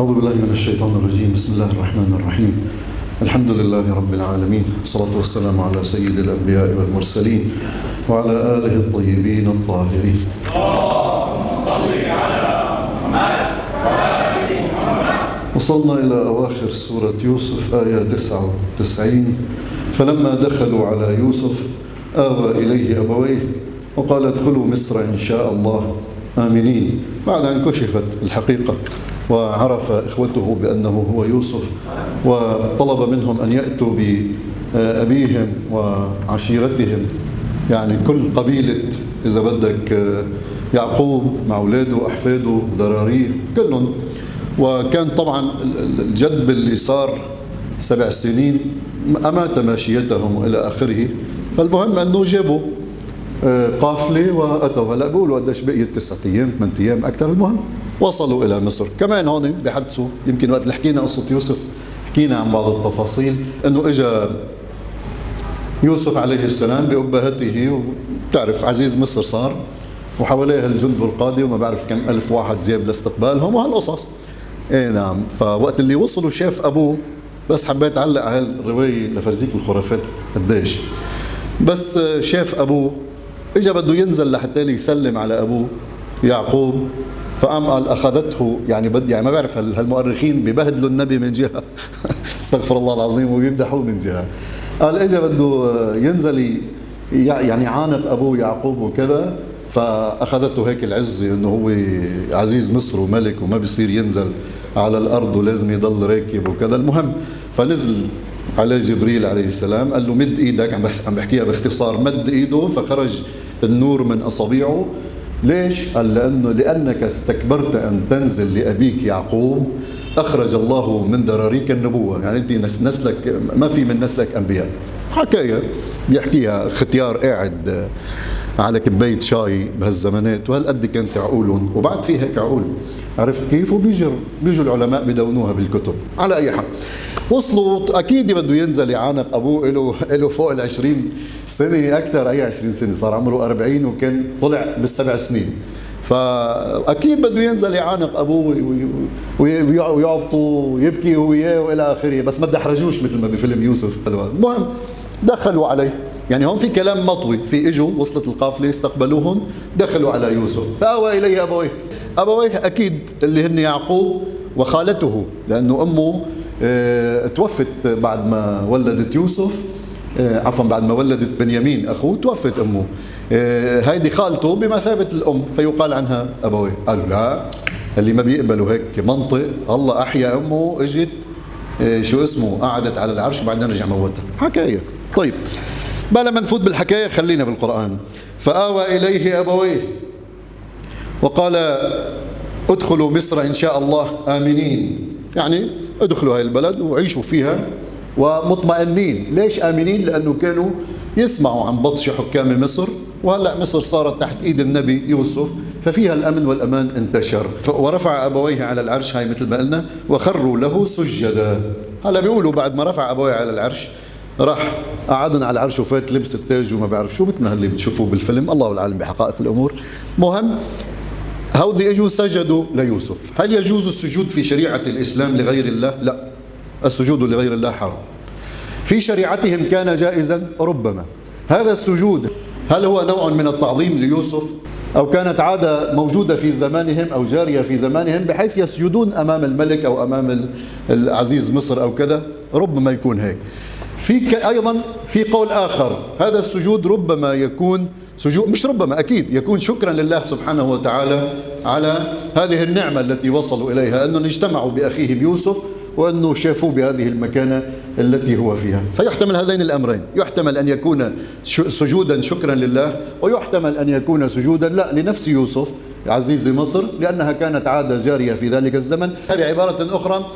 أعوذ بالله من الشيطان الرجيم. بسم الله الرحمن الرحيم. الحمد لله رب العالمين، الصلاة والسلام على سيد الأنبياء والمرسلين وعلى آله الطيبين الطاهرين. وصلنا إلى أواخر سورة يوسف آية 99. فلما دخلوا على يوسف آوى إليه أبويه وقال ادخلوا مصر إن شاء الله آمنين، بعد أن كشفت الحقيقة وعرف إخوته بأنه هو يوسف، وطلب منهم أن يأتوا بأبيهم وعشيرتهم، يعني كل قبيلة إذا بدك يعقوب مع أولاده وأحفاده ذراريه كلهم. وكان طبعا الجد اللي صار 7 سنين أمات ماشيتهم وإلى آخره. فالمهم أنه جابوا قافلة وأتوا. هلا بيقولوا قديش بقيت 9 أيام 8 أيام أكثر. المهم وصلوا إلى مصر. كمان هون بحدثوا، يمكن وقت اللي حكينا قصة يوسف حكينا عن بعض التفاصيل، أنه إجا يوسف عليه السلام بأبهته، وبتعرف عزيز مصر صار، وحواليه الجند القادة وما بعرف كم ألف واحد جاب لاستقبالهم وهالقصص. إيه نعم. فوقت اللي وصلوا شاف أبوه، بس حبيت أعلق على الرواية لفرزيك الخرافات قديش. بس شاف أبوه إجا بده ينزل لحتى يسلم على أبوه يعقوب، فقام قال أخذته، يعني ما بعرف هالمؤرخين ببهدلوا النبي من جهة استغفر الله العظيم وبيمدحوه من جهة. قال إجا بده ينزل يعني عانق أبوه يعقوب وكذا، فأخذته هيك العزة إنه هو عزيز مصر وملك وما بيصير ينزل على الأرض ولازم يضل راكب وكذا. المهم فنزل عليه جبريل عليه السلام، قال له مد ايدك، عم بحكيها باختصار، مد ايده فخرج النور من اصابعه. ليش؟ قال لانك استكبرت ان تنزل لابيك يعقوب، اخرج الله من ذراريك النبوه، يعني انت نسلك ما في من نسلك انبياء. حكايه بيحكيها ختيار قاعد على كباية شاي بهالزمانات، وهالقد كانت عقولهم، وبعد في هيك عقول، عرفت كيف؟ وبيجوا العلماء بدونوها بالكتب. على أي حال وصلوا، أكيد بده ينزل يعانق أبوه، له فوق 20 سنة أكثر. أي 20 سنة؟ صار عمره 40 وكان طلع بال7 سنين. فأكيد بده ينزل يعانق أبوه ويعبطوا ويبكي هو وياه وإلى آخره، بس ما تحرجوش مثل ما بفيلم يوسف. المهم دخلوا عليه، يعني هون في كلام مطوي، في اجوا وصلت القافله استقبلوهم، دخلوا على يوسف فآوى اليه ابويه اكيد اللي هن يعقوب وخالته، لانه امه توفت بعد ما ولدت يوسف، عفوا بعد ما ولدت بنيامين اخوه توفت امه. هيدي خالته بمثابه الام، فيقال عنها ابويه. قالوا لا، اللي ما بيقبلوا هيك منطق، الله احيا امه، اجت شو اسمه قعدت على العرش وبعدين رجع موتها. حكايه. طيب بلا ما نفوت بالحكايه خلينا بالقران. فآوى اليه ابويه وقال ادخلوا مصر ان شاء الله آمنين، يعني ادخلوا هاي البلد وعيشوا فيها ومطمئنين. ليش آمنين؟ لانه كانوا يسمعوا عن بطش حكام مصر، وهلا مصر صارت تحت ايد النبي يوسف، ففيها الامن والامان انتشر. ورفع ابويه على العرش، هاي مثل ما قلنا، وخروا له سجدا. هلا بيقولوا بعد ما رفع ابويه على العرش راح قعدهم على العرش وفات لبس التاج وما بعرف شو، مثل ما اللي بتشوفوه بالفيلم، الله العالم بحقائق الامور. مهم هودي اجوا سجدوا ليوسف. هل يجوز السجود في شريعه الاسلام لغير الله؟ لا، السجود لغير الله حرام. في شريعتهم كان جائزا ربما. هذا السجود هل هو نوع من التعظيم ليوسف، أو كانت عادة موجودة في زمانهم أو جارية في زمانهم بحيث يسجدون أمام الملك أو أمام العزيز مصر أو كذا؟ ربما يكون هيك. أيضا في قول آخر، هذا السجود ربما يكون سجود، مش ربما أكيد يكون شكرا لله سبحانه وتعالى على هذه النعمة التي وصلوا إليها، أنهم اجتمعوا بأخيهم يوسف وأنه شافوه بهذه المكانة التي هو فيها. فيحتمل هذين الأمرين، يحتمل أن يكون سجودا شكرا لله، ويحتمل أن يكون سجودا لا لنفس يوسف عزيز مصر، لأنها كانت عادة جارية في ذلك الزمن. بعبارة أخرى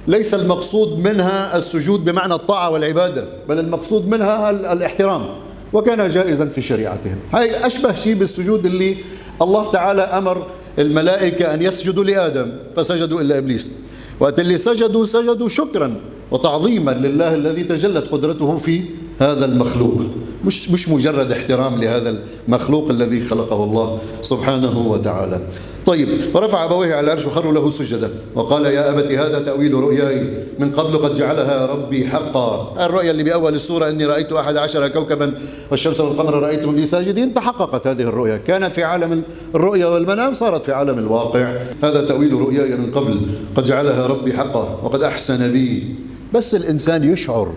ليس المقصود منها السجود بمعنى الطاعة والعبادة، بل المقصود منها الاحترام، وكان جائزا في شريعتهم. هاي أشبه شيء بالسجود اللي الله تعالى أمر الملائكة أن يسجدوا لآدم فسجدوا إلا إبليس، وقت اللي سجدوا شكرا وتعظيما لله الذي تجلت قدرته في هذا المخلوق، مش مجرد احترام لهذا المخلوق الذي خلقه الله سبحانه وتعالى. طيب، ورفع أبويه على العرش وخروا له سجدا وقال يا أبت هذا تأويل رؤياي من قبل قد جعلها ربي حقا. الرؤيا اللي بأول السورة إني رأيت 11 كوكبا والشمس والقمر رأيتهم لي ساجدين، تحققت هذه الرؤيا، كانت في عالم الرؤيا والمنام، صارت في عالم الواقع. هذا تأويل رؤياي من قبل قد جعلها ربي حقا وقد أحسن بي. بس الإنسان يشعر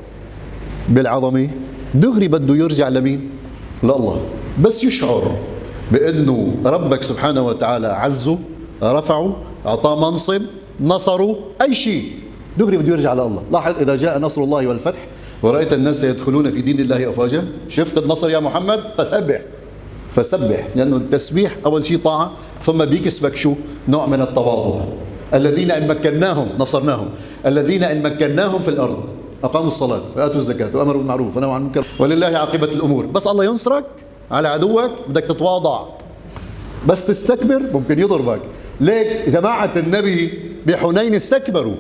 بالعظمة دغري بده يرجع لمين؟ لله. بس يشعر بأنه ربك سبحانه وتعالى عزه، رفعه، أعطاه منصب، نصره، أي شيء، دغري بده يرجع لله. لاحظ إذا جاء نصر الله والفتح ورأيت الناس يدخلون في دين الله أفواجا، شفت النصر يا محمد؟ فسبح، لأنه التسبيح أول شيء طاعة، ثم بيكسبك شو؟ نوع من التواضع. الذين إن مكناهم نصرناهم، الذين إن مكناهم في الأرض أقاموا الصلاة وآتوا الزكاة وأمروا بالمعروف ونهوا عن المنكر ولله عاقبة الأمور. بس الله ينصرك على عدوك بدك تتواضع، بس تستكبر ممكن يضربك. ليك جماعة النبي بحنين استكبروا،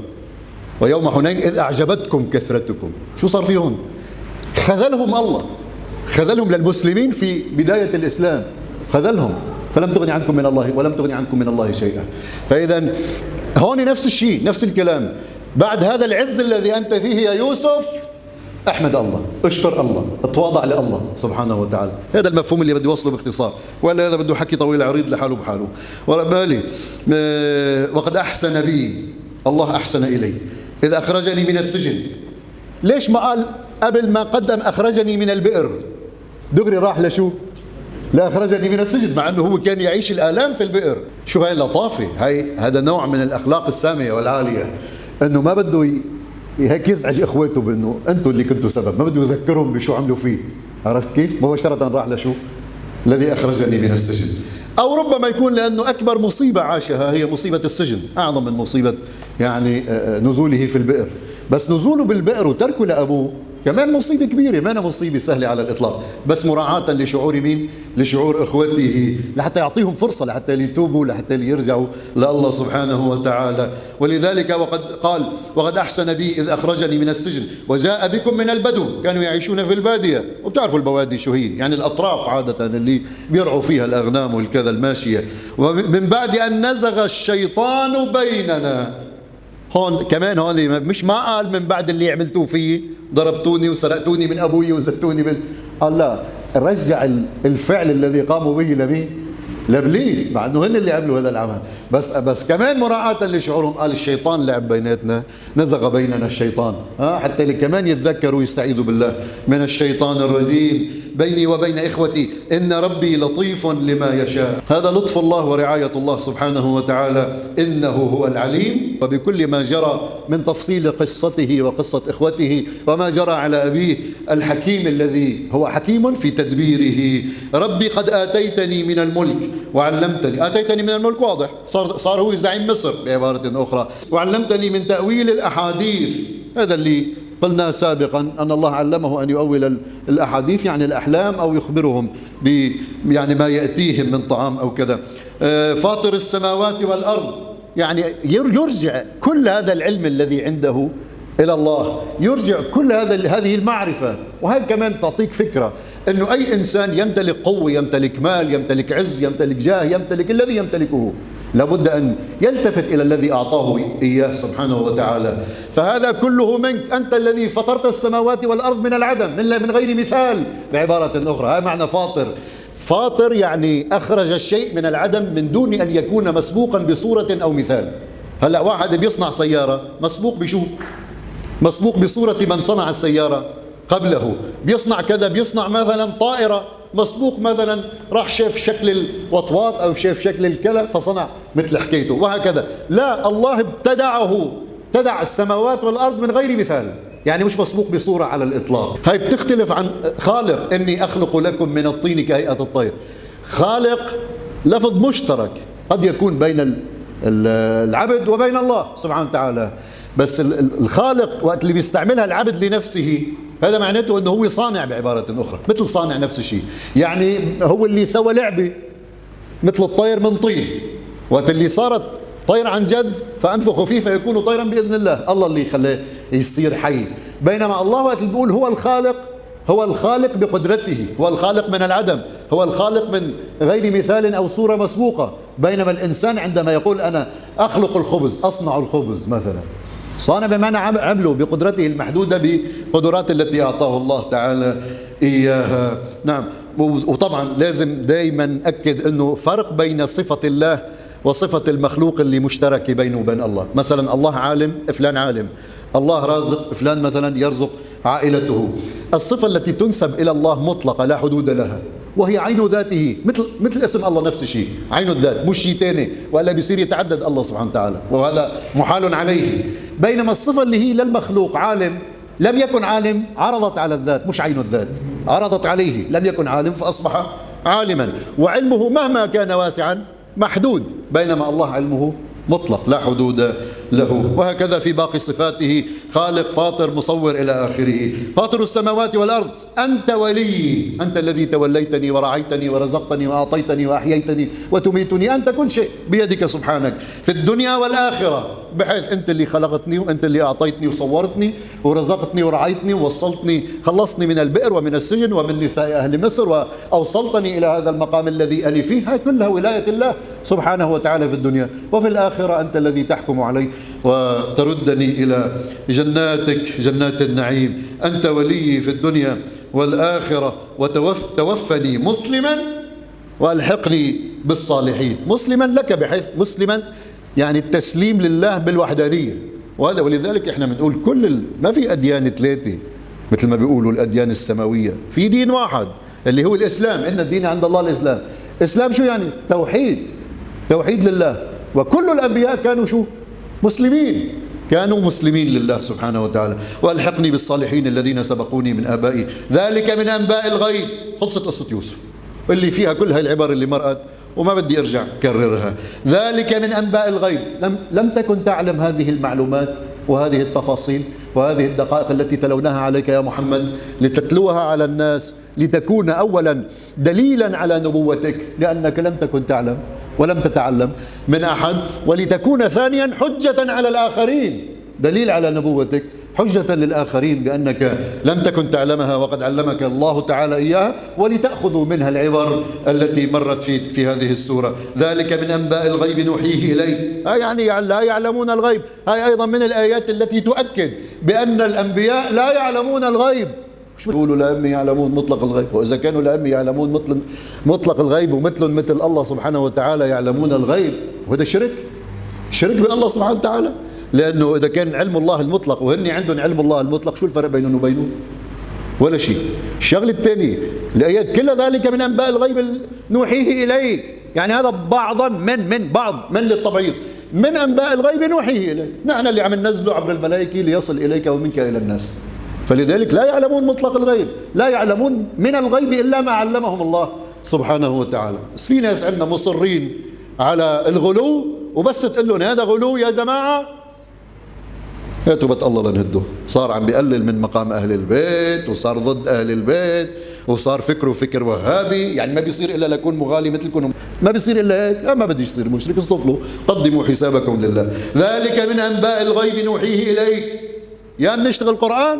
ويوم حنين إذ أعجبتكم كثرتكم، شو صار فيهم؟ خذلهم الله، خذلهم للمسلمين في بداية الإسلام، خذلهم، فلم تغني عنكم من الله ولم تغني عنكم من الله شيئا. فإذا هون نفس الشيء، نفس الكلام. بعد هذا العز الذي أنت فيه يا يوسف احمد الله، اشكر الله، اتواضع لله سبحانه وتعالى. هذا المفهوم اللي بدي اوصله باختصار، ولا هذا بده حكي طويل عريض لحاله بحاله. بالي وقد احسن بي، الله احسن الي اذ اخرجني من السجن. ليش ما قال قبل ما قدم اخرجني من البئر؟ دغري راح لشو؟ لا اخرجني من السجن، مع انه هو كان يعيش الالام في البئر. شو هاي اللطافه، هذا نوع من الاخلاق الساميه والعاليه، انه ما بده هيك يزعج اخواته بانه انتم اللي كنتوا سبب، ما بده يذكرهم بشو عملوا فيه. عرفت كيف؟ مباشرة راح لشو؟ الذي اخرجني من السجن. او ربما يكون لانه اكبر مصيبة عاشها هي مصيبة السجن، اعظم من مصيبة يعني نزوله في البئر. بس نزوله بالبئر وتركه لابوه كمان مصيبة كبيرة، ما أنا مصيبة سهلة على الإطلاق، بس مراعاة لشعور مين؟ لشعور إخوته، لحتى يعطيهم فرصة، لحتى يتوبوا، لحتى يرجعوا لله سبحانه وتعالى. ولذلك وقد قال وقد أحسن بي إذ أخرجني من السجن وجاء بكم من البدو، كانوا يعيشون في البادية، وبتعرفوا البوادي شو هي، يعني الأطراف عادة اللي بيرعوا فيها الأغنام والكذا الماشية. ومن بعد أن نزغ الشيطان بيننا، هون كمان هون مش ما قال من بعد اللي عملتوه فيه، ضربتوني وسرقتوني من ابوي وزتوني قال لا، رجع الفعل الذي قاموا به لمين؟ لابليس، مع انه هن اللي عملوا هذا العمل. بس كمان مراعاة لشعورهم قال الشيطان لعب بيناتنا، نزغ بيننا الشيطان، حتى اللي كمان يتذكروا ويستعيذوا بالله من الشيطان الرجيم. بيني وبين إخوتي إن ربي لطيف لما يشاء. هذا لطف الله ورعاية الله سبحانه وتعالى، إنه هو العليم. وبكل ما جرى من تفصيل قصته وقصة إخوته وما جرى على أبيه الحكيم الذي هو حكيم في تدبيره. ربي قد آتيتني من الملك وعلمتني، آتيتني من الملك واضح، صار هو زعيم مصر بعبارة أخرى، وعلمتني من تأويل الأحاديث. هذا اللي قلنا سابقا أن الله علمه أن يؤول الأحاديث، يعني الأحلام، أو يخبرهم يعني ما يأتيهم من طعام أو كذا. فاطر السماوات والأرض، يعني يرجع كل هذا العلم الذي عنده إلى الله، يرجع كل هذه المعرفة. وهي كمان تعطيك فكرة أنه أي إنسان يمتلك قوة، يمتلك مال، يمتلك عز، يمتلك جاه، يمتلك الذي يمتلكه، لابد أن يلتفت إلى الذي أعطاه إياه سبحانه وتعالى. فهذا كله منك، أنت الذي فطرت السماوات والأرض من العدم، من غير مثال بعبارة أخرى. هذا معنى فاطر. فاطر يعني أخرج الشيء من العدم من دون أن يكون مسبوقا بصورة أو مثال. هلأ واحد بيصنع سيارة مسبوق بشو؟ مسبوق بصورة من صنع السيارة قبله. بيصنع كذا، بيصنع مثلا طائرة، مسبوق مثلا راح شاف شكل الوطواط أو شاف شكل الكلى فصنع مثل حكيته، وهكذا. لا، الله ابتدع السماوات والأرض من غير مثال، يعني مش مسبوق بصورة على الإطلاق. هاي بتختلف عن خالق، إني أخلق لكم من الطين كهيئة الطير. خالق لفظ مشترك قد يكون بين العبد وبين الله سبحانه وتعالى، بس الخالق وقت اللي بيستعملها العبد لنفسه هذا معناته انه هو صانع بعبارة اخرى، مثل صانع نفس الشيء. يعني هو اللي سوى لعبة مثل الطير من طين، وقت اللي صارت طير عن جد فانفخوا فيه فيكون طيرا باذن الله، الله اللي خلاه يصير حي. بينما الله وقت اللي بيقول هو الخالق هو الخالق بقدرته، هو الخالق من العدم، هو الخالق من غير مثال أو صورة مسبوقة. بينما الإنسان عندما يقول أنا أخلق الخبز، أصنع الخبز مثلا، صانع بمعنى عمله بقدرته المحدودة بقدرات التي أعطاه الله تعالى إياها. نعم. وطبعا لازم دائما نأكد أنه فرق بين صفة الله وصفة المخلوق اللي مشتركة بينه وبين الله. مثلا الله عالم، فلان عالم. الله رازق، فلان مثلا يرزق عائلته. الصفة التي تنسب إلى الله مطلقة لا حدود لها، وهي عين ذاته، مثل اسم الله نفس الشيء، عين الذات، مش شيء ثاني، ولا بيصير يتعدد الله سبحانه وتعالى، وهذا محال عليه. بينما الصفة اللي هي للمخلوق، عالم، لم يكن عالم، عرضت على الذات، مش عين الذات، عرضت عليه، لم يكن عالم فأصبح عالما، وعلمه مهما كان واسعا محدود، بينما الله علمه مطلق لا حدود له. وهكذا في باقي صفاته، خالق، فاطر، مصور إلى آخره. فاطر السماوات والأرض، أنت ولي، أنت الذي توليتني ورعيتني ورزقتني وأعطيتني وأحييتني وتميتني، أنت كل شيء بيدك سبحانك في الدنيا والآخرة، بحيث أنت اللي خلقتني وأنت اللي أعطيتني وصورتني ورزقتني ورعيتني ووصلتني، خلصتني من البئر ومن السجن ومن نساء أهل مصر وأوصلتني إلى هذا المقام الذي أنا فيه. هاي كلها ولاية الله سبحانه وتعالى في الدنيا، وفي الآخرة أنت الذي تحكم علي وتردني إلى جناتك، جنات النعيم. أنت ولي في الدنيا والآخرة، وتوفني مسلما وألحقني بالصالحين. مسلما لك، بحيث مسلما يعني التسليم لله بالوحدانية. وهذا ولذلك احنا بنقول ما في أديان ثلاثة مثل ما بيقولوا الأديان السماوية، في دين واحد اللي هو الإسلام. إن الدين عند الله الإسلام. إسلام شو يعني؟ توحيد لله. وكل الأنبياء كانوا شو؟ مسلمين، كانوا مسلمين لله سبحانه وتعالى. وألحقني بالصالحين الذين سبقوني من آبائي، ذلك من أنباء الغيب. خلصت قصة يوسف اللي فيها كل هاي العبر اللي مرقت وما بدي أرجع كررها. ذلك من أنباء الغيب، لم تكن تعلم هذه المعلومات وهذه التفاصيل وهذه الدقائق التي تلوناها عليك يا محمد، لتتلوها على الناس، لتكون أولا دليلا على نبوتك، لأنك لم تكن تعلم ولم تتعلم من أحد، ولتكون ثانيا حجة على الآخرين، دليل على نبوتك، حجة للآخرين بأنك لم تكن تعلمها وقد علمك الله تعالى إياها، ولتأخذوا منها العبر التي مرت في هذه السورة. ذلك من أنباء الغيب نوحيه إليك، يعني لا يعلمون الغيب. هاي أيضا من الآيات التي تؤكد بأن الأنبياء لا يعلمون الغيب. شو بيقولوا لأمي يعلمون مطلق الغيب؟ وإذا كانوا لأمي يعلمون مطلق الغيب مثل الله سبحانه وتعالى يعلمون الغيب، وهذا شرك بالله سبحانه وتعالى. لأنه إذا كان علم الله المطلق وهن عندهم علم الله المطلق، شو الفرق بينهم وبينه؟ ولا شيء. الشغلة الثانية، الآيات كل ذلك من أنباء الغيب نوحيه إليك، يعني هذا بعضا من للتبعيض، من أنباء الغيب نوحيه إليك، نحن اللي عم ننزله عبر الملائكة ليصل إليك ومنك إلى الناس. فلذلك لا يعلمون مطلق الغيب، لا يعلمون من الغيب إلا ما علمهم الله سبحانه وتعالى. بس في ناس عندنا مصرين على الغلو، وبس تقول لهم هذا غلو يا جماعة، هاتوا بت الله لنهده. صار عم بيقلل من مقام أهل البيت، وصار ضد أهل البيت، وصار فكره فكر وهابي، يعني ما بيصير إلا لكون مغالي مثلكم، ما بيصير إلا هيك، ما بدي يصير مشرك، اصطفلوا، قدموا حسابكم لله. ذلك من أنباء الغيب نوحيه إليك. يا بنشتغل قرآن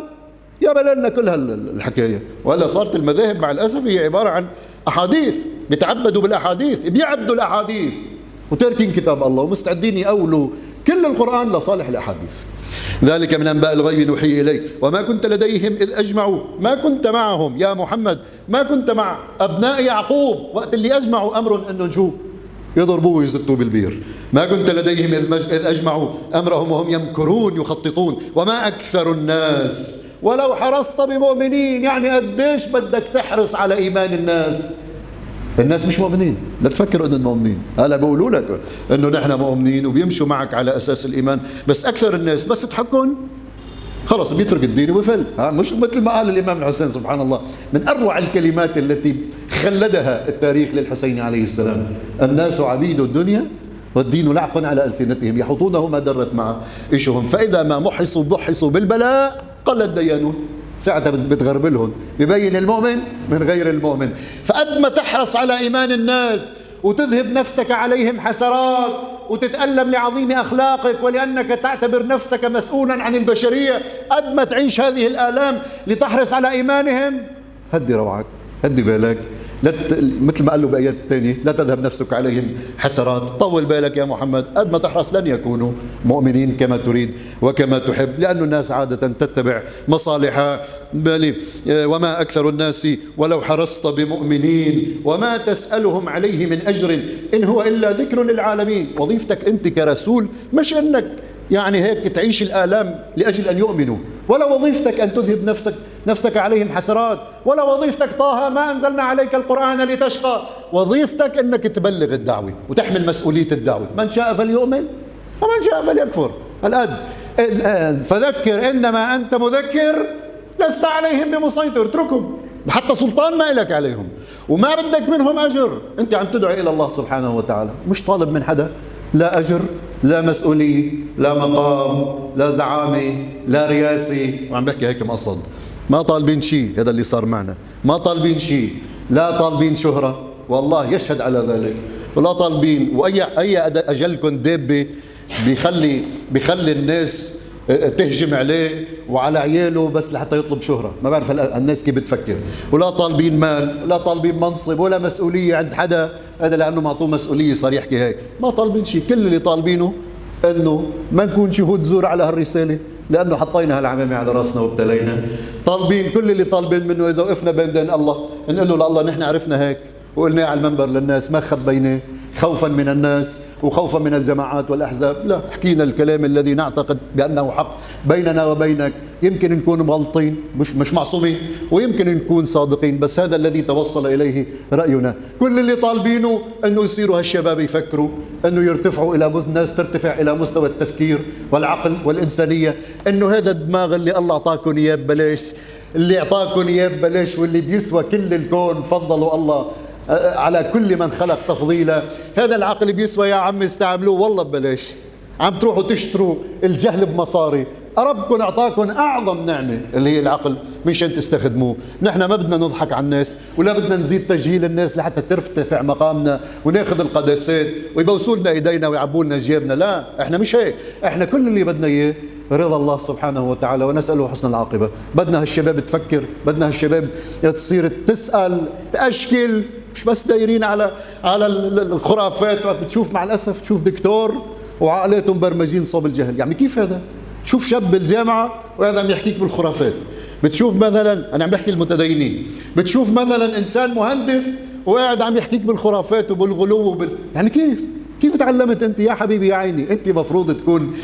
يا بللنا كل هالحكاية. وهلا صارت المذاهب مع الأسف هي عبارة عن أحاديث، بيتعبدوا بالأحاديث، بيعبدوا الأحاديث وتاركين كتاب الله، ومستعدين يأولوا كل القرآن لصالح الأحاديث. ذلك من أنباء الغيب نوحيه إليك وما كنت لديهم إذ أجمعوا، ما كنت معهم يا محمد، ما كنت مع أبناء يعقوب وقت اللي أجمعوا أمر أنه شو يضربوه ويزتوا بالبير. ما كنت لديهم إذ أجمعوا أمرهم وهم يمكرون يخططون وما أكثر الناس ولو حرصت بمؤمنين. يعني قديش بدك تحرص على إيمان الناس؟ الناس مش مؤمنين، لا تفكر انهم مؤمنين. هلا بيقولوا لك انه نحن مؤمنين وبيمشوا معك على اساس الايمان، بس اكثر الناس بس تحكم خلص بيترك الدين وبفل. مش مثل ما قال الامام الحسين سبحان الله، من اروع الكلمات التي خلدها التاريخ للحسين عليه السلام: الناس عبيد الدنيا والدين لعق على ألسنتهم يحطونه ما درت مع إيشهم، فإذا ما بحصوا بالبلاء قل الديانون. ساعتها بتغربلهم، ببين المؤمن من غير المؤمن. فقد ما تحرص على إيمان الناس وتذهب نفسك عليهم حسرات وتتألم لعظيم أخلاقك ولأنك تعتبر نفسك مسؤولا عن البشرية، قد ما تعيش هذه الآلام لتحرص على إيمانهم. هدي روعك، هدي بالك، مثل ما قال له بآيات الثانية: لا تذهب نفسك عليهم حسرات. طول بالك يا محمد، قد ما تحرص لن يكونوا مؤمنين كما تريد وكما تحب، لأن الناس عادة تتبع مصالحها. بل وما أكثر الناس ولو حرصت بمؤمنين وما تسألهم عليه من أجر إن هو إلا ذكر للعالمين. وظيفتك أنت كرسول مش أنك يعني هيك تعيش الآلام لأجل أن يؤمنوا، ولا وظيفتك أن تذهب نفسك عليهم حسرات، ولا وظيفتك طه ما أنزلنا عليك القرآن لتشقى. وظيفتك أنك تبلغ الدعوة وتحمل مسؤولية الدعوة. من شاء فليؤمن ومن شاء فليكفر. الآن فذكر إنما أنت مذكر لست عليهم بمسيطر، اتركهم، حتى سلطان ما لك عليهم وما بدك منهم أجر. أنت عم تدعو إلى الله سبحانه وتعالى، مش طالب من حدا لا أجر لا مسؤولية لا مقام لا زعامة لا رياسة. وعم بحكي هيك مقصد، ما طالبين شيء. هذا اللي صار معنا، ما طالبين شيء، لا طالبين شهرة والله يشهد على ذلك، ولا طالبين. وأي أجلكم دابة بيخلي الناس تهجم عليه وعلى عياله بس لحتى يطلب شهرة. ما بعرف الناس كيف بتفكر. ولا طالبين مال ولا طالبين منصب ولا مسؤولية عند حدا، هذا لأنه معطوه مسؤولية صار يحكي هيك. ما طالبين شيء، كل اللي طالبينه أنه ما نكون شهود زور على هالرسالة، لأنه حطينا هالعمامة على راسنا وابتلينا. طالبين، كل اللي طالبين منه إذا وقفنا بين دين الله نقول له لله نحن عرفنا هيك وقلناه على المنبر للناس، ما خبيناه خوفا من الناس وخوفا من الجماعات والأحزاب. لا، حكينا الكلام الذي نعتقد بأنه حق بيننا وبينك. يمكن نكون مغلطين، مش معصومين، ويمكن نكون صادقين، بس هذا الذي توصل إليه رأينا. كل اللي طالبينه أنه يصيروا هالشباب يفكروا، أنه يرتفعوا إلى الناس ترتفع إلى مستوى التفكير والعقل والإنسانية، أنه هذا الدماغ اللي الله أعطاكم إياه ببلاش، اللي أعطاكم إياه ببلاش واللي بيسوى كل الكون، فضلوا الله على كل من خلق تفضيلا. هذا العقل بيسوى يا عم، استعملوه والله ببلاش. عم تروحوا تشتروا الجهل بمصاري. ربكم أعطاكم أعظم نعمة اللي هي العقل مشان تستخدموه. نحن ما بدنا نضحك على الناس ولا بدنا نزيد تجهيل الناس لحتى ترتفع مقامنا وناخذ القداسات ويبوسوا لنا ايدينا ويعبوا لنا جيبنا. لا، احنا مش هيك. احنا كل اللي بدنا اياه رضا الله سبحانه وتعالى ونسأله حسن العاقبة. بدنا هالشباب تفكر، بدنا هالشباب تصير تسأل تأشكل، مش بس دايرين على الخرافات. بتشوف مع الأسف تشوف دكتور وعقلاتهم برمجين صوب الجهل. يعني كيف هذا؟ تشوف شاب بالجامعة وقاعد عم يحكيك بالخرافات. بتشوف مثلا، أنا عم بحكي المتدينين، بتشوف مثلا إنسان مهندس وقاعد عم يحكيك بالخرافات وبالغلو يعني كيف تعلمت أنت يا حبيبي يا عيني؟ أنت مفروض تكون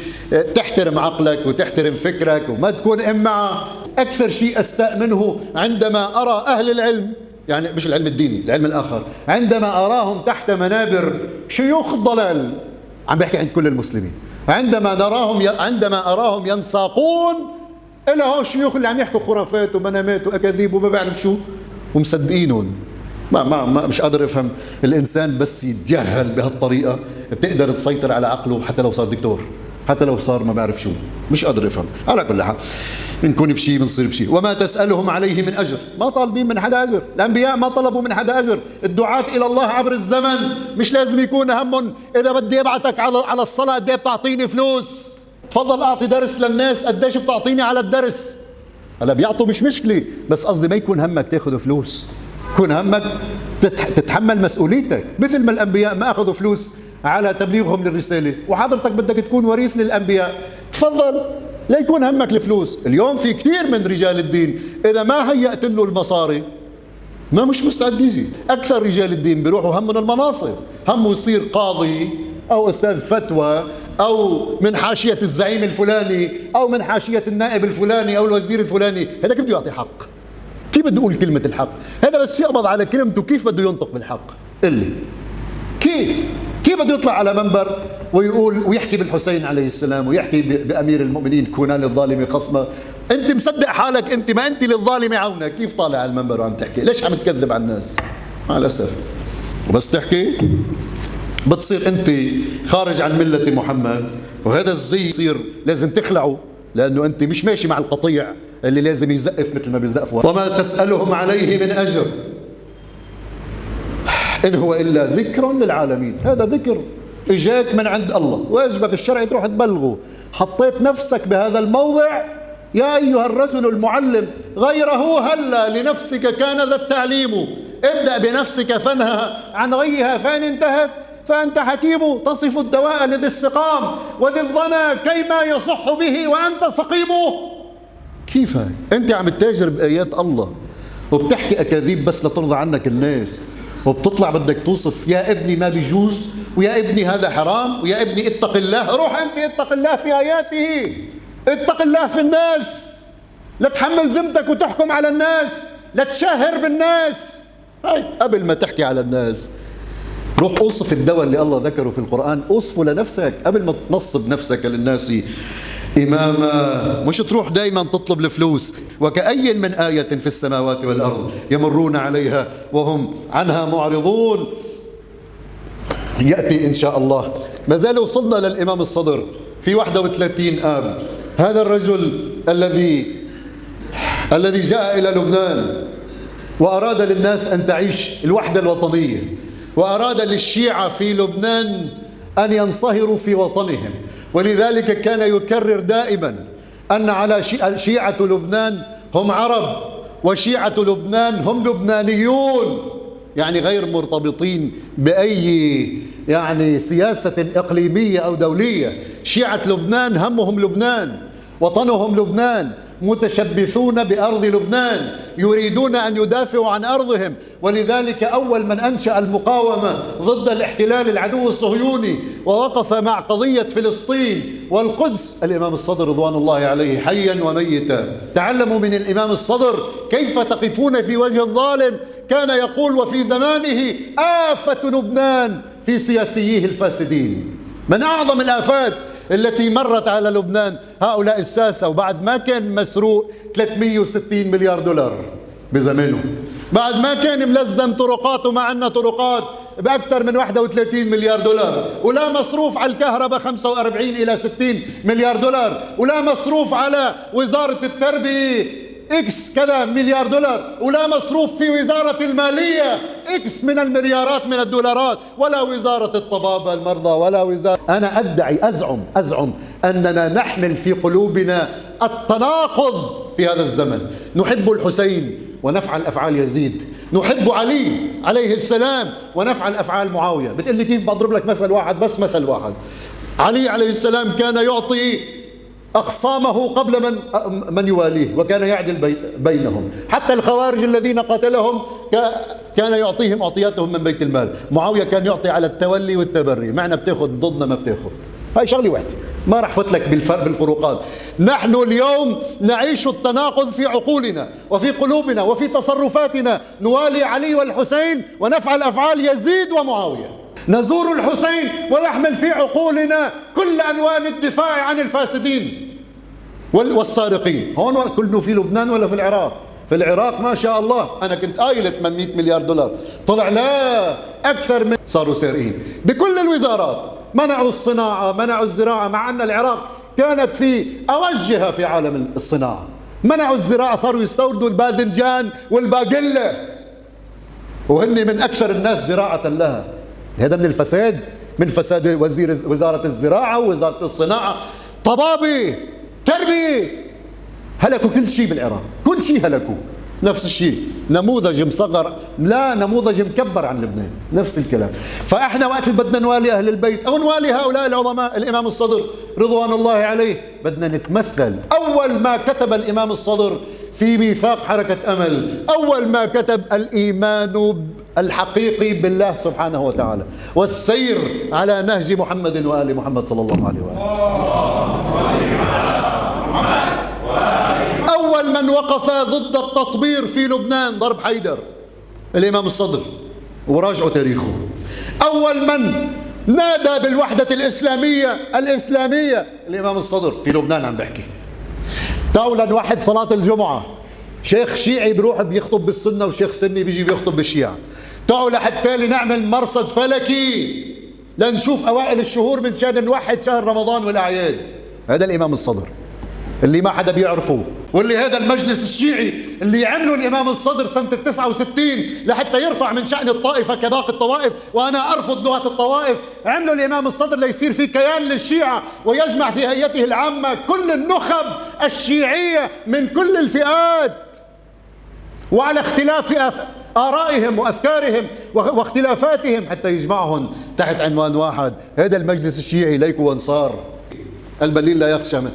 تحترم عقلك وتحترم فكرك وما تكون إمعة. أكثر شيء أستاء منه عندما أرى أهل العلم، يعني مش العلم الديني، العلم الآخر، عندما أراهم تحت منابر شيوخ الضلال، عم بحكي عند كل المسلمين، عندما أراهم ينساقون إلى هو الشيوخ اللي عم يحكوا خرافات ومنامات وأكاذيب وما بعرف شو ومصدقينهم. ما مش قادر افهم الانسان بس يتجاهل بهالطريقه بتقدر تسيطر على عقله حتى لو صار دكتور، حتى لو صار ما بعرف شو. مش قادر افهم. على كل حال بنكون بشيء بنصير بشيء. وما تسألهم عليه من أجر، ما طالبين من حدا أجر. الأنبياء ما طلبوا من حدا أجر. الدعاة إلى الله عبر الزمن مش لازم يكون همهم إذا بدي أبعتك على الصلاة قد ايه بتعطيني فلوس، تفضل أعطي درس للناس قديش بتعطيني على الدرس. هلا بيعطوا مش مشكلة، بس قصدي ما يكون همك تاخذ فلوس، يكون همك تتحمل مسؤوليتك. مثل ما الأنبياء ما أخذوا فلوس على تبليغهم للرسالة، وحضرتك بدك تكون وريث للأنبياء، تفضل لا يكون همك الفلوس. اليوم في كثير من رجال الدين إذا ما هيأت له المصاري ما مش مستعد يجي. أكثر رجال الدين بيروحوا همهم المناصب، همه يصير قاضي أو أستاذ فتوى أو من حاشية الزعيم الفلاني أو من حاشية النائب الفلاني أو الوزير الفلاني. هذا كيف بده يعطي حق؟ كيف بده يقول كلمة الحق؟ هذا بس يقبض على كلمته، كيف بده ينطق بالحق؟ قل كيف بده يطلع على منبر ويقول ويحكي بالحسين عليه السلام ويحكي بأمير المؤمنين كونا للظالم خصما؟ أنت مصدق حالك أنت ما أنت للظالم عونة، كيف طالع على المنبر وعم تحكي؟ ليش عم تكذب على الناس؟ مع الأسف وبس تحكي بتصير أنت خارج عن ملة محمد، وهذا الزي يصير لازم تخلعه لأنه أنت مش ماشي مع القطيع اللي لازم يزقف مثل ما بيزقفوا. وما تسألهم عليه من أجر، إن هو إلا ذكر للعالمين. هذا ذكر إجاك من عند الله، واجبك الشرعي تروح تبلغه. حطيت نفسك بهذا الموضع يا أيها الرجل المعلم، غيره هلا لنفسك كان ذا التعليم، ابدأ بنفسك فانهى عن غيها، فإن انتهت فأنت حكيم، تصف الدواء لذي السقام وذي الظنا كيما يصح به وأنت سقيم. كيف أنت عم تتاجر بآيات الله وبتحكي أكاذيب بس لترضى عنك الناس، وبتطلع بدك توصف يا ابني ما بيجوز، ويا ابني هذا حرام، ويا ابني اتق الله. روح أنت اتق الله في آياته، اتق الله في الناس، لا تحمل ذمتك وتحكم على الناس، لا تشهر بالناس. هاي قبل ما تحكي على الناس روح اوصف الدواء اللي الله ذكره في القرآن، اوصفه لنفسك قبل ما تنصب نفسك للناس إماما. مش تروح دايما تطلب الفلوس. وكأي من آية في السماوات والأرض يمرون عليها وهم عنها معرضون. يأتي إن شاء الله. ما زال وصلنا للإمام الصدر في 31 آب، هذا الرجل الذي جاء إلى لبنان وأراد للناس أن تعيش الوحدة الوطنية، وأراد للشيعة في لبنان أن ينصهروا في وطنهم، ولذلك كان يكرر دائما أن على شيعة لبنان هم عرب، وشيعة لبنان هم لبنانيون، يعني غير مرتبطين بأي سياسة إقليمية أو دولية. شيعة لبنان همهم لبنان، وطنهم لبنان، متشبثون بأرض لبنان، يريدون أن يدافعوا عن أرضهم. ولذلك أول من أنشأ المقاومة ضد الاحتلال العدو الصهيوني ووقف مع قضية فلسطين والقدس الإمام الصدر رضوان الله عليه، حيا وميتا. تعلموا من الإمام الصدر كيف تقفون في وجه الظالم. كان يقول وفي زمانه آفة لبنان في سياسييه الفاسدين. من أعظم الآفات التي مرت على لبنان هؤلاء الساسة، وبعد ما كان مسروق 360 مليار دولار بزمانه، بعد ما كان ملزم طرقاته، مع أن طرقات بأكثر من 31 مليار دولار، ولا مصروف على الكهرباء 45 إلى 60 مليار دولار، ولا مصروف على وزارة التربية إكس كذا مليار دولار، ولا مصروف في وزارة المالية إكس من المليارات من الدولارات، ولا وزارة الطبابة المرضى، ولا وزارة. أنا أدعي أزعم أننا نحمل في قلوبنا التناقض في هذا الزمن. نحب الحسين ونفعل أفعال يزيد، نحب علي عليه السلام ونفعل أفعال معاوية. بتقول لي كيف؟ بضرب لك مثل واحد بس، مثل واحد. علي عليه السلام كان يعطي أخصامه قبل من يواليه، وكان يعدل بينهم. حتى الخوارج الذين قتلهم كان يعطيهم أعطياتهم من بيت المال. معاوية كان يعطي على التولي والتبري. معنى بتاخذ ضدنا ما بتاخذ. هاي شغلة واحدة، ما رح فوت لك بالفروقات. نحن اليوم نعيش التناقض في عقولنا وفي قلوبنا وفي تصرفاتنا. نوالي علي والحسين ونفعل أفعال يزيد ومعاوية. نزور الحسين ونحمل في عقولنا كل ألوان الدفاع عن الفاسدين والسارقين. هون كله في لبنان ولا في العراق؟ في العراق ما شاء الله أنا كنت قايل 800 مليار دولار، طلع لا أكثر من، صاروا سارقين بكل الوزارات. منعوا الصناعة، منعوا الزراعة، مع أن العراق كانت في أوجها في عالم الصناعة. منعوا الزراعة، صاروا يستوردوا الباذنجان والباقلة، وهن من أكثر الناس زراعة لها. هذا من الفساد، من فساد وزارة الزراعة ووزارة الصناعة. طبابة، تربية، هلكوا كل شيء بالعراق، كل شيء هلكوا. نفس الشيء نموذج مصغر، لا نموذج مكبر عن لبنان، نفس الكلام. فاحنا وقت اللي بدنا نوالي اهل البيت او نوالي هؤلاء العظماء، الامام الصدر رضوان الله عليه، بدنا نتمثل. اول ما كتب الامام الصدر في ميثاق حركة أمل، أول ما كتب الإيمان الحقيقي بالله سبحانه وتعالى والسير على نهج محمد وآل محمد صلى الله عليه وآله. أول من وقف ضد التطبير في لبنان ضرب حيدر الإمام الصدر، وراجعوا تاريخه. أول من نادى بالوحدة الإسلامية الإمام الصدر في لبنان. عم بحكي تعالوا لنوحد صلاة الجمعة. شيخ شيعي بيروح بيخطب بالسنة، وشيخ سني بيجي بيخطب بالشيعة. تعالوا لحتى نعمل مرصد فلكي لنشوف أوائل الشهور من شان نوحد شهر رمضان والأعياد. هذا الإمام الصدر اللي ما حدا بيعرفه، واللي هذا المجلس الشيعي اللي عمله الإمام الصدر سنة 69 لحتى يرفع من شأن الطائفة كباقي الطوائف، وأنا أرفض لغة الطوائف، عمله الإمام الصدر ليصير في كيان للشيعة ويجمع في هيئته العامة كل النخب الشيعية من كل الفئات وعلى اختلاف آرائهم وأفكارهم واختلافاتهم حتى يجمعهم تحت عنوان واحد. هذا المجلس الشيعي ليكو أنصار. البليل لا يخشى من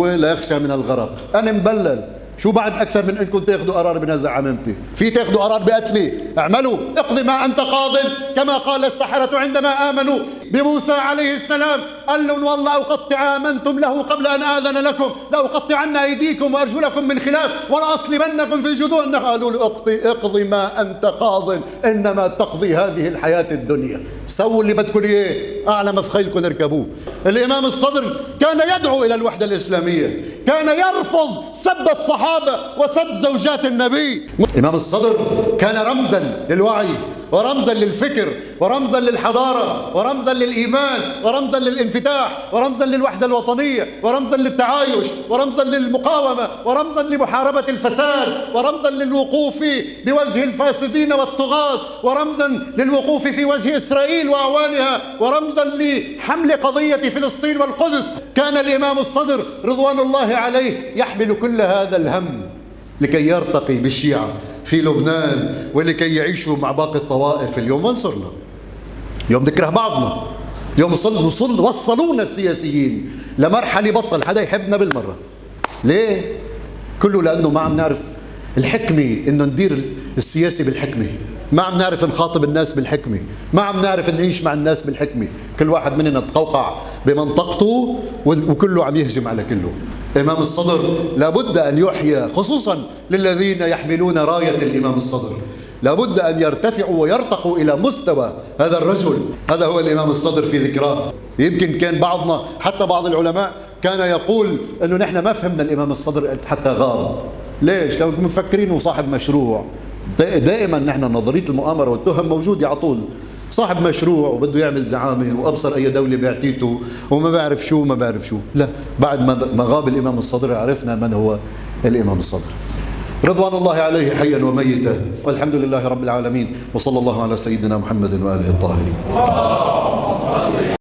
لا يخشى من الغرق. أنا مبلل، شو بعد أكثر من أنكم تاخذوا قرار بنزع عمامتي؟ في تاخذوا قرار بقتلي، اعملوا اقضي ما أنت قاض، كما قال السحرة عندما آمنوا بموسى عليه السلام، قال لهم والله أقطع آمنتم له قبل أن آذن لكم، لأقطعن أيديكم وأرجلكم من خلاف ولأصلبنكم في جذوع النخل. قالوا له اقضي ما أنت قاض، إنما تقضي هذه الحياة الدنيا، سووا اللي بدكم إياه، أعلى ما في خيلكم اركبوه. الإمام الصدر كان يدعو إلى الوحدة الإسلامية، كان يرفض سب الصحابة وسب زوجات النبي. الإمام الصدر كان رمزا للوعي ورمزا للفكر ورمزا للحضارة ورمزا للإيمان ورمزا للانفتاح ورمزا للوحدة الوطنية ورمزا للتعايش ورمزا للمقاومة ورمزا لمحاربة الفساد ورمزا للوقوف بوجه الفاسدين والطغاة ورمزا للوقوف في وجه إسرائيل وأعوانها ورمزا لحمل قضية فلسطين والقدس. كان الإمام الصدر رضوان الله عليه يحمل كل هذا الهم لكي يرتقي بالشيعة في لبنان ولكي يعيشوا مع باقي الطوائف. اليوم وين صرنا؟ اليوم نكره بعضنا، اليوم وصلونا السياسيين لمرحلة بطل حدا يحبنا بالمرة. ليه؟ كله لأنه ما عم نعرف الحكمة، إنه ندير السياسة بالحكمة، ما عم نعرف نخاطب الناس بالحكمة، ما عم نعرف نعيش مع الناس بالحكمة. كل واحد مننا تقوقع بمنطقته وكله عم يهجم على كله. إمام الصدر لابد أن يحيى، خصوصا للذين يحملون راية الإمام الصدر، لابد أن يرتفعوا ويرتقوا إلى مستوى هذا الرجل. هذا هو الإمام الصدر في ذكراه. يمكن كان بعضنا حتى بعض العلماء كان يقول أنه نحن ما فهمنا الإمام الصدر حتى غاب. ليش؟ لو مفكرينه صاحب مشروع. دائما نحن نظرية المؤامرة والتهم موجودة على طول، صاحب مشروع وبده يعمل زعامة وأبصر أي دولة بيعطيته وما بعرف شو ما بعرف شو. لا، بعد ما غاب الإمام الصدر عرفنا من هو الإمام الصدر رضوان الله عليه حيا وميتا. والحمد لله رب العالمين، وصلى الله على سيدنا محمد وآله الطاهرين.